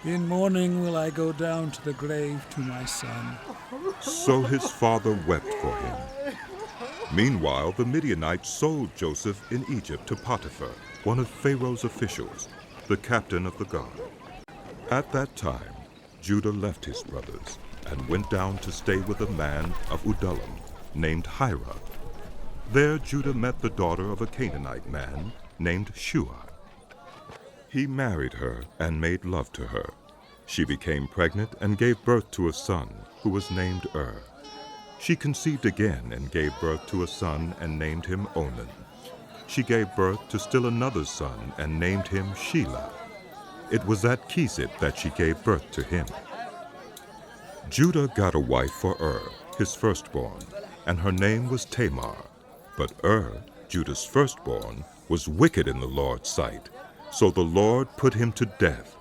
In mourning will I go down to the grave to my son. So his father wept for him. Meanwhile, the Midianites sold Joseph in Egypt to Potiphar, one of Pharaoh's officials, the captain of the guard. At that time, Judah left his brothers and went down to stay with a man of Adullam named Hira. There Judah met the daughter of a Canaanite man named Shua. He married her and made love to her. She became pregnant and gave birth to a son, who was named She conceived again and gave birth to a son and named him Onan. She gave birth to still another son and named him Shelah. It was at Kesib that she gave birth to him. Judah got a wife for his firstborn, and her name was Tamar. But Judah's firstborn, was wicked in the Lord's sight, so the Lord put him to death.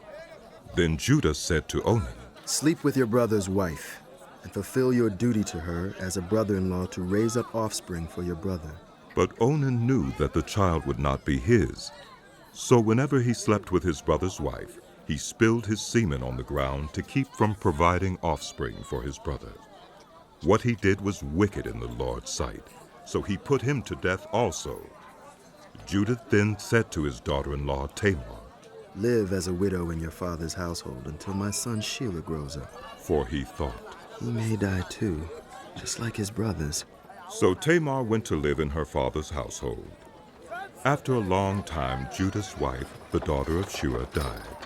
Then Judah said to Onan, Sleep with your brother's wife, and fulfill your duty to her as a brother-in-law to raise up offspring for your brother. But Onan knew that the child would not be his. So whenever he slept with his brother's wife, he spilled his semen on the ground to keep from providing offspring for his brother. What he did was wicked in the Lord's sight, so he put him to death also. Judith then said to his daughter-in-law Tamar, "Live as a widow in your father's household until my son Shelah grows up." For he thought, "He may die too, just like his brothers." So Tamar went to live in her father's household. After a long time, Judah's wife, the daughter of Shua, died.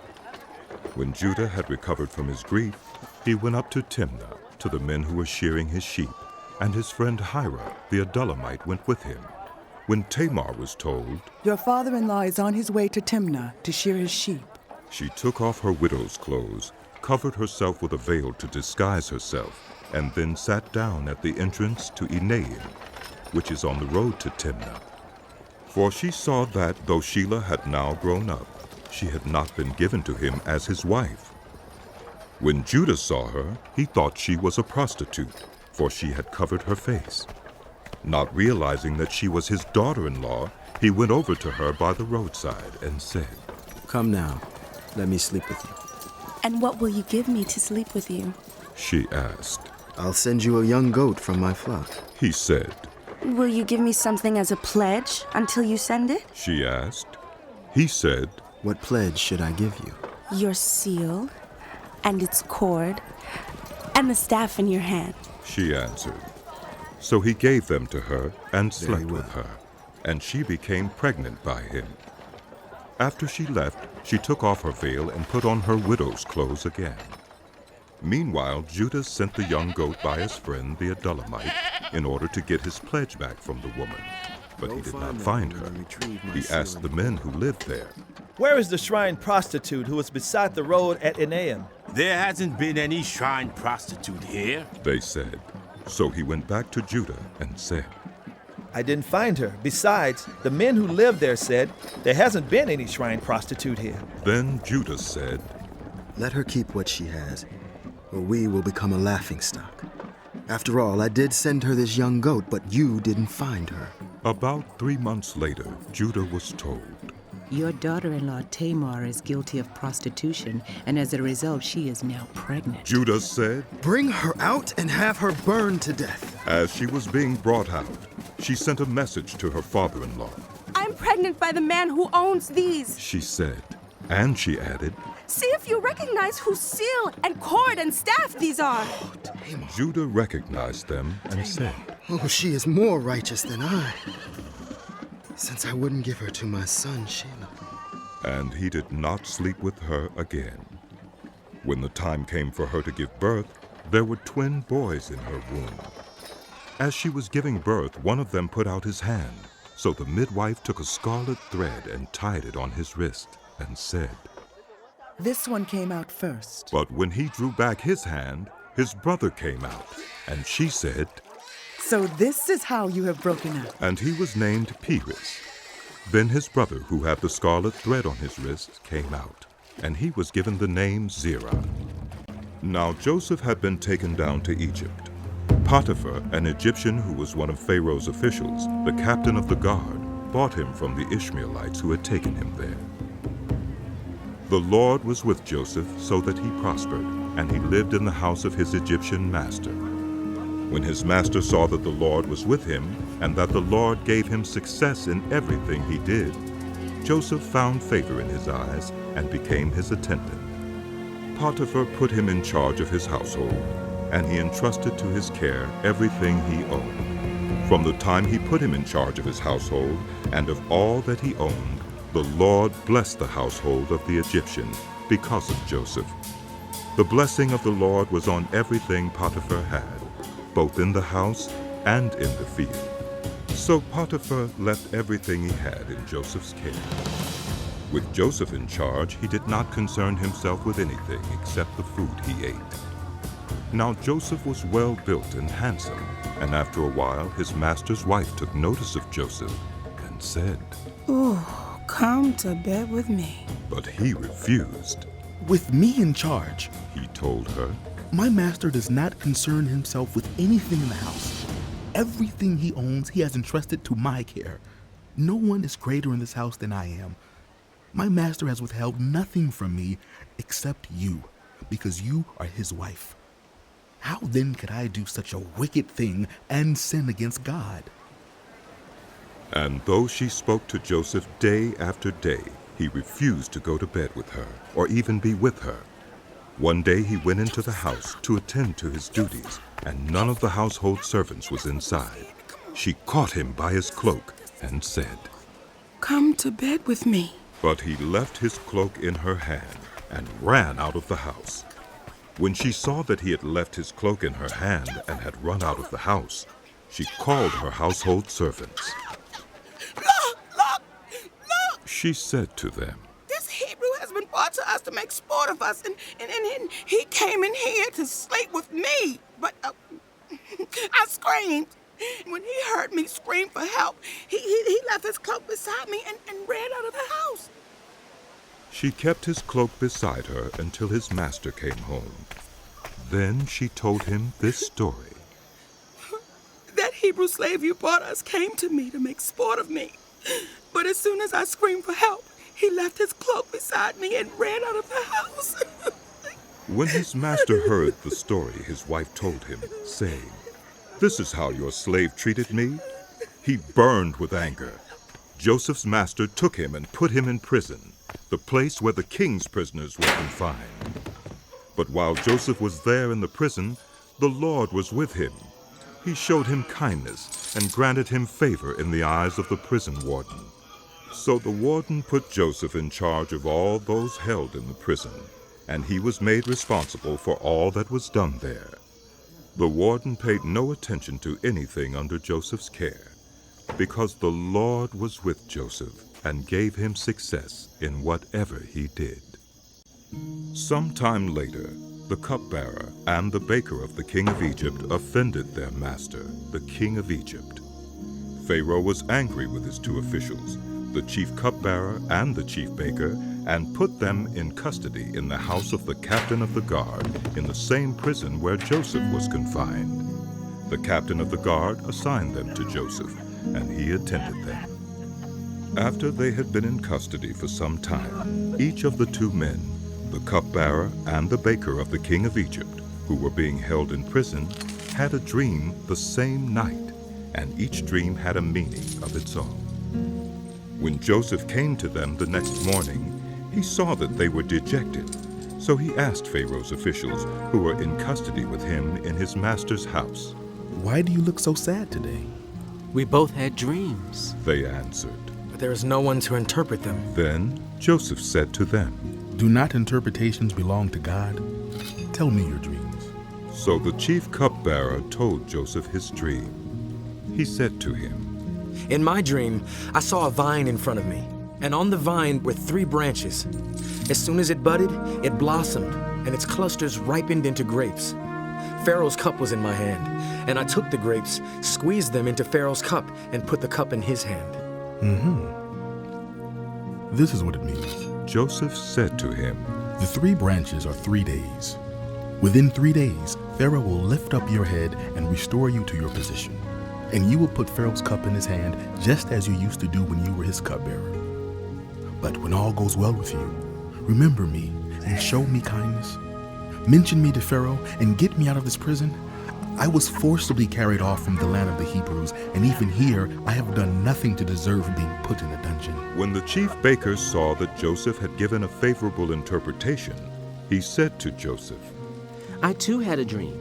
When Judah had recovered from his grief, he went up to Timnah, to the men who were shearing his sheep, and his friend Hira, the Adullamite, went with him. When Tamar was told, "Your father-in-law is on his way to Timnah to shear his sheep," she took off her widow's clothes, covered herself with a veil to disguise herself, and then sat down at the entrance to Enaim, which is on the road to Timnah. For she saw that, though Shelah had now grown up, she had not been given to him as his wife. When Judah saw her, he thought she was a prostitute, for she had covered her face. Not realizing that she was his daughter-in-law, he went over to her by the roadside and said, "Come now, let me sleep with you." "And what will you give me to sleep with you?" she asked. "I'll send you a young goat from my flock," he said. "Will you give me something as a pledge until you send it?" she asked. He said, "What pledge should I give you?" "Your seal, and its cord, and the staff in your hand." she answered. So he gave them to her and slept Very well. with her, and she became pregnant by him. After she left, she took off her veil and put on her widow's clothes again. Meanwhile, Judah sent the young goat by his friend the Adullamite in order to get his pledge back from the woman. But he did not find her. He asked the men who lived there, "Where is the shrine prostitute who was beside the road at Enaim?" "There hasn't been any shrine prostitute here," they said. So he went back to Judah and said, "I didn't find her. Besides, the men who live there said there hasn't been any shrine prostitute here." Then Judah said, "Let her keep what she has, or we will become a laughingstock. After all, I did send her this young goat, but you didn't find her." About 3 months later, Judah was told, "Your daughter-in-law Tamar is guilty of prostitution, and as a result, she is now pregnant." Judah said, "Bring her out and have her burned to death." As she was being brought out, she sent a message to her father-in-law. "I'm pregnant by the man who owns these," she said, and she added, "See if you recognize whose seal and cord and staff these are." Judah recognized them and said, "Oh, she is more righteous than I, since I wouldn't give her to my son Shelah." And he did not sleep with her again. When the time came for her to give birth, there were twin boys in her womb. As she was giving birth, one of them put out his hand. So the midwife took a scarlet thread and tied it on his wrist and said, "This one came out first." But when he drew back his hand, his brother came out. And she said, "So this is how you have broken up." And he was named Perez. Then his brother, who had the scarlet thread on his wrist, came out, and he was given the name Zerah. Now Joseph had been taken down to Egypt. Potiphar, an Egyptian who was one of Pharaoh's officials, the captain of the guard, bought him from the Ishmaelites who had taken him there. The Lord was with Joseph so that he prospered, and he lived in the house of his Egyptian master. When his master saw that the Lord was with him, and that the Lord gave him success in everything he did, Joseph found favor in his eyes and became his attendant. Potiphar put him in charge of his household, and he entrusted to his care everything he owned. From the time he put him in charge of his household and of all that he owned, the Lord blessed the household of the Egyptian because of Joseph. The blessing of the Lord was on everything Potiphar had, both in the house and in the field. So Potiphar left everything he had in Joseph's care. With Joseph in charge, he did not concern himself with anything except the food he ate. Now Joseph was well built and handsome, and after a while his master's wife took notice of Joseph and said, "Oh, come to bed with me." But he refused. "With me in charge," he told her, "my master does not concern himself with anything in the house. Everything he owns, he has entrusted to my care. No one is greater in this house than I am. My master has withheld nothing from me except you, because you are his wife. How then could I do such a wicked thing and sin against God? And though she spoke to Joseph day after day, he refused to go to bed with her or even be with her. One day he went into the house to attend to his duties, and none of the household servants was inside. She caught him by his cloak and said, "Come to bed with me." But he left his cloak in her hand and ran out of the house. When she saw that he had left his cloak in her hand and had run out of the house, she called her household servants. Look! She said to them, This Hebrew has been brought to us to make sport of us, and he came in here to sleep with me. But I screamed. When he heard me scream for help, he left his cloak beside me and ran out of the house. She kept his cloak beside her until his master came home. Then she told him this story. That Hebrew slave you brought us came to me to make sport of me. But as soon as I screamed for help, he left his cloak beside me and ran out of the house. When his master heard the story his wife told him, saying, "This is how your slave treated me," he burned with anger. Joseph's master took him and put him in prison, the place where the king's prisoners were confined. But while Joseph was there in the prison, the Lord was with him. He showed him kindness and granted him favor in the eyes of the prison warden. So the warden put Joseph in charge of all those held in the prison, and he was made responsible for all that was done there. The warden paid no attention to anything under Joseph's care, because the Lord was with Joseph and gave him success in whatever he did. Sometime later, the cupbearer and the baker of the king of Egypt offended their master, the king of Egypt. Pharaoh was angry with his two officials, the chief cupbearer and the chief baker, and put them in custody in the house of the captain of the guard in the same prison where Joseph was confined. The captain of the guard assigned them to Joseph, and he attended them. After they had been in custody for some time, each of the two men, the cupbearer and the baker of the king of Egypt, who were being held in prison, had a dream the same night, and each dream had a meaning of its own. When Joseph came to them the next morning, he saw that they were dejected. So he asked Pharaoh's officials, who were in custody with him in his master's house, "Why do you look so sad today?" "We both had dreams," they answered. "But there is no one to interpret them." Then Joseph said to them, "Do not interpretations belong to God? Tell me your dreams." So the chief cupbearer told Joseph his dream. He said to him, "In my dream, I saw a vine in front of me, and on the vine were 3 branches. As soon as it budded, it blossomed, and its clusters ripened into grapes. Pharaoh's cup was in my hand, and I took the grapes, squeezed them into Pharaoh's cup, and put the cup in his hand." This is what it means. Joseph said to him, "The 3 branches are 3 days. Within 3 days, Pharaoh will lift up your head and restore you to your position. And you will put Pharaoh's cup in his hand, just as you used to do when you were his cupbearer. But when all goes well with you, remember me and show me kindness. Mention me to Pharaoh and get me out of this prison. I was forcibly carried off from the land of the Hebrews, and even here I have done nothing to deserve being put in a dungeon." When the chief baker saw that Joseph had given a favorable interpretation, he said to Joseph, "I too had a dream.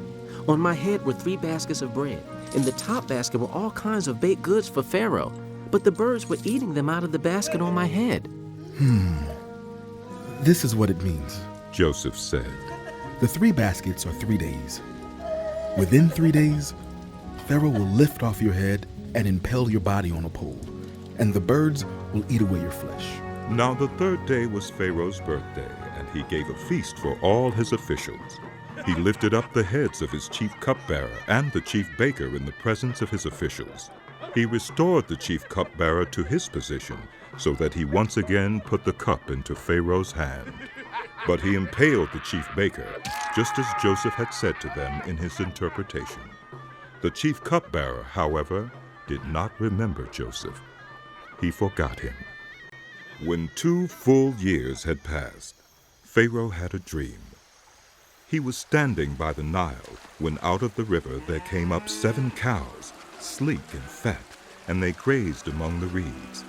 On my head were 3 baskets of bread. In the top basket were all kinds of baked goods for Pharaoh, but the birds were eating them out of the basket on my head." This is what it means. Joseph said, "The 3 baskets are 3 days. Within 3 days, Pharaoh will lift off your head and impale your body on a pole, and the birds will eat away your flesh." Now the 3rd day was Pharaoh's birthday, and he gave a feast for all his officials. He lifted up the heads of his chief cupbearer and the chief baker in the presence of his officials. He restored the chief cupbearer to his position, so that he once again put the cup into Pharaoh's hand. But he impaled the chief baker, just as Joseph had said to them in his interpretation. The chief cupbearer, however, did not remember Joseph. He forgot him. When 2 full years had passed, Pharaoh had a dream. He was standing by the Nile when out of the river there came up 7 cows, sleek and fat, and they grazed among the reeds.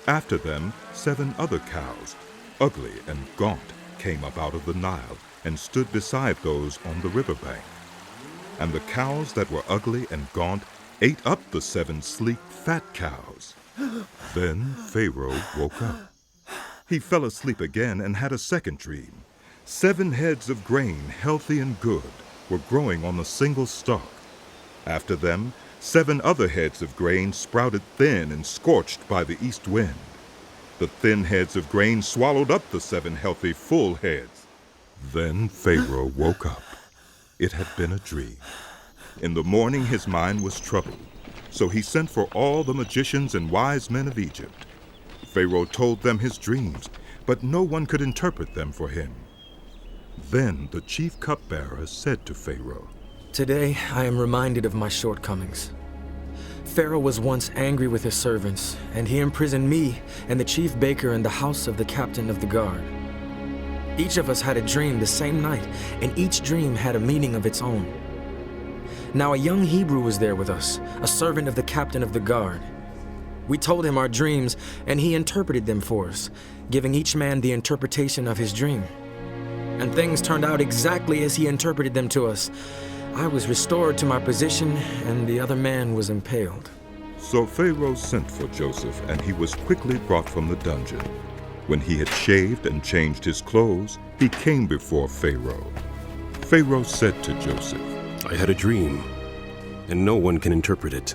After them 7 other cows, ugly and gaunt, came up out of the Nile and stood beside those on the riverbank. And the cows that were ugly and gaunt ate up the 7 sleek, fat cows. Then Pharaoh woke up. He fell asleep again and had a second dream. 7 heads of grain, healthy and good, were growing on a single stalk. After them, 7 other heads of grain sprouted thin and scorched by the east wind. The thin heads of grain swallowed up the 7 healthy, full heads. Then Pharaoh woke up. It had been a dream. In the morning his mind was troubled, so he sent for all the magicians and wise men of Egypt. Pharaoh told them his dreams, but no one could interpret them for him. Then the chief cupbearer said to Pharaoh, "Today I am reminded of my shortcomings. Pharaoh was once angry with his servants, and he imprisoned me and the chief baker in the house of the captain of the guard. Each of us had a dream the same night, and each dream had a meaning of its own. Now a young Hebrew was there with us, a servant of the captain of the guard. We told him our dreams, and he interpreted them for us, giving each man the interpretation of his dream. And things turned out exactly as he interpreted them to us. I was restored to my position, and the other man was impaled." So Pharaoh sent for Joseph, and he was quickly brought from the dungeon. When he had shaved and changed his clothes, he came before Pharaoh. Pharaoh said to Joseph, "I had a dream, and no one can interpret it.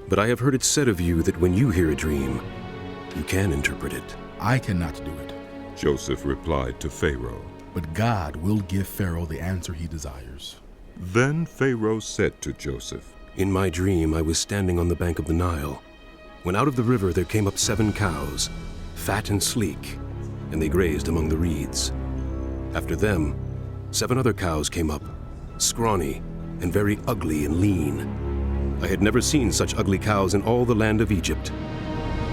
But I have heard it said of you that when you hear a dream, you can interpret it." "I cannot do it," Joseph replied to Pharaoh. "But God will give Pharaoh the answer he desires." Then Pharaoh said to Joseph, "In my dream I was standing on the bank of the Nile, when out of the river there came up 7 cows, fat and sleek, and they grazed among the reeds. After them, 7 other cows came up, scrawny and very ugly and lean. I had never seen such ugly cows in all the land of Egypt.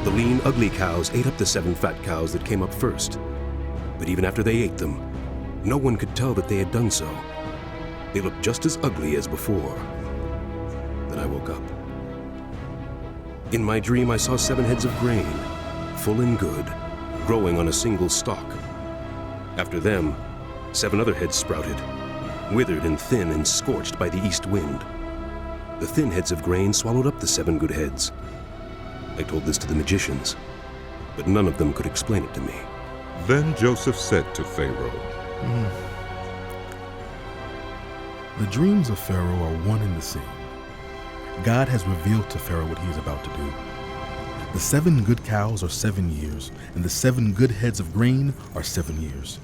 The lean, ugly cows ate up the 7 fat cows that came up first. But even after they ate them, no one could tell that they had done so. They looked just as ugly as before. Then I woke up. In my dream I saw 7 heads of grain, full and good, growing on a single stalk. After them, 7 other heads sprouted, withered and thin and scorched by the east wind. The thin heads of grain swallowed up the 7 good heads. I told this to the magicians, but none of them could explain it to me." Then Joseph said to Pharaoh, The dreams of Pharaoh are one and the same. God has revealed to Pharaoh what he is about to do. The 7 good cows are 7 years, and the 7 good heads of grain are 7 years.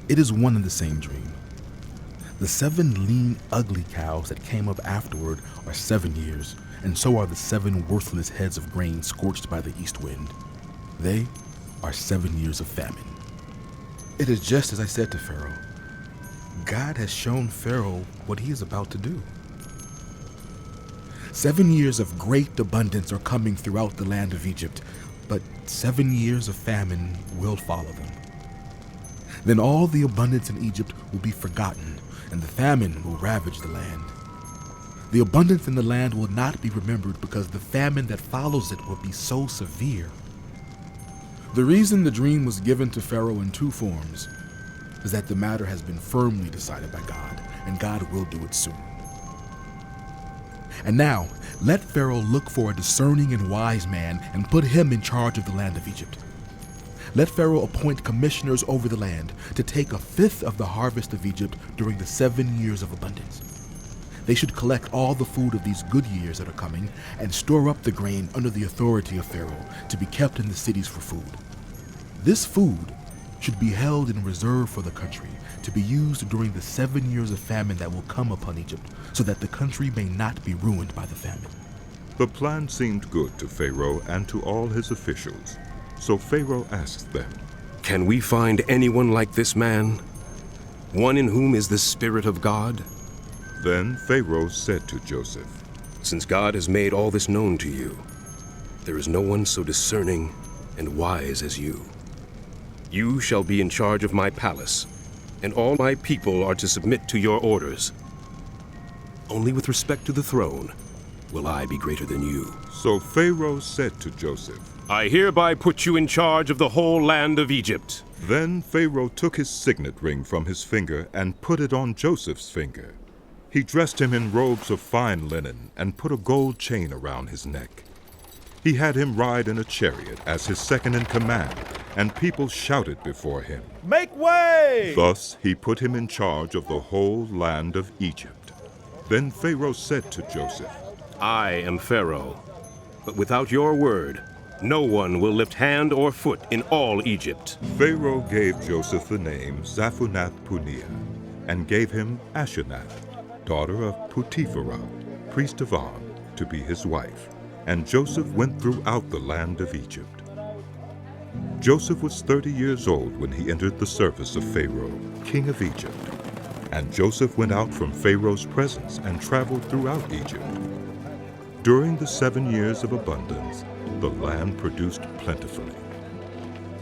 It is one and the same dream. The 7 lean, ugly cows that came up afterward are 7 years, and so are the 7 worthless heads of grain scorched by the east wind. They are 7 years of famine. It is just as I said to Pharaoh. God has shown Pharaoh what he is about to do. 7 years of great abundance are coming throughout the land of Egypt, but 7 years of famine will follow them. Then all the abundance in Egypt will be forgotten, and the famine will ravage the land. The abundance in the land will not be remembered because the famine that follows it will be so severe. The reason the dream was given to Pharaoh in 2 forms is that the matter has been firmly decided by God, and God will do it soon. And now, let Pharaoh look for a discerning and wise man and put him in charge of the land of Egypt. Let Pharaoh appoint commissioners over the land to take 1/5 of the harvest of Egypt during the 7 years of abundance. They should collect all the food of these good years that are coming and store up the grain under the authority of Pharaoh to be kept in the cities for food. This food should be held in reserve for the country to be used during the 7 years of famine that will come upon Egypt, so that the country may not be ruined by the famine. The plan seemed good to Pharaoh and to all his officials. So Pharaoh asked them, "Can we find anyone like this man? One in whom is the Spirit of God?" Then Pharaoh said to Joseph, "Since God has made all this known to you, there is no one so discerning and wise as you. You shall be in charge of my palace, and all my people are to submit to your orders. Only with respect to the throne will I be greater than you." So Pharaoh said to Joseph, "I hereby put you in charge of the whole land of Egypt." Then Pharaoh took his signet ring from his finger and put it on Joseph's finger. He dressed him in robes of fine linen and put a gold chain around his neck. He had him ride in a chariot as his second in command, and people shouted before him. "Make way!" Thus he put him in charge of the whole land of Egypt. Then Pharaoh said to Joseph, "I am Pharaoh, but without your word, no one will lift hand or foot in all Egypt." Pharaoh gave Joseph the name Zaphunath-Paneah, and gave him Asenath, daughter of Potipharah, priest of On, to be his wife. And Joseph went throughout the land of Egypt. Joseph was 30 years old when he entered the service of Pharaoh, king of Egypt. And Joseph went out from Pharaoh's presence and traveled throughout Egypt. During the 7 years of abundance, the land produced plentifully.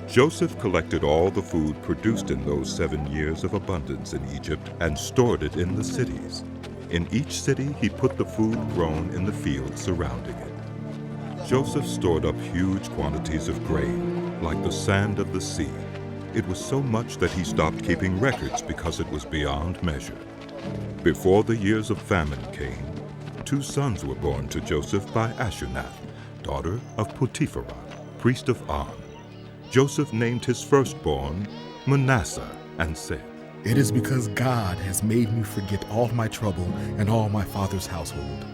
Joseph collected all the food produced in those 7 years of abundance in Egypt and stored it in the cities. In each city he put the food grown in the fields surrounding it. Joseph stored up huge quantities of grain, like the sand of the sea. It was so much that he stopped keeping records because it was beyond measure. Before the years of famine came, 2 sons were born to Joseph by Asenath, daughter of Potipharah, priest of On. Joseph named his firstborn Manasseh and said, "It is because God has made me forget all my trouble and all my father's household."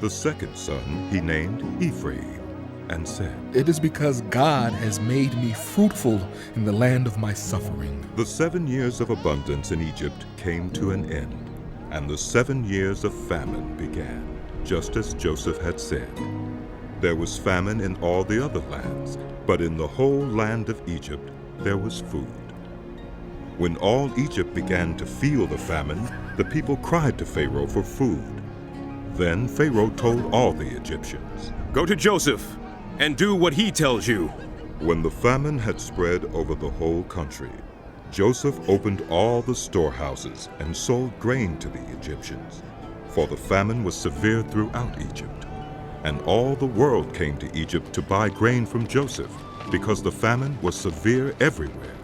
The second son he named Ephraim and said, "It is because God has made me fruitful in the land of my suffering." The 7 years of abundance in Egypt came to an end, and the 7 years of famine began, just as Joseph had said. There was famine in all the other lands, but in the whole land of Egypt there was food. When all Egypt began to feel the famine, the people cried to Pharaoh for food. Then Pharaoh told all the Egyptians, "Go to Joseph and do what he tells you." When the famine had spread over the whole country, Joseph opened all the storehouses and sold grain to the Egyptians, for the famine was severe throughout Egypt. And all the world came to Egypt to buy grain from Joseph, because the famine was severe everywhere.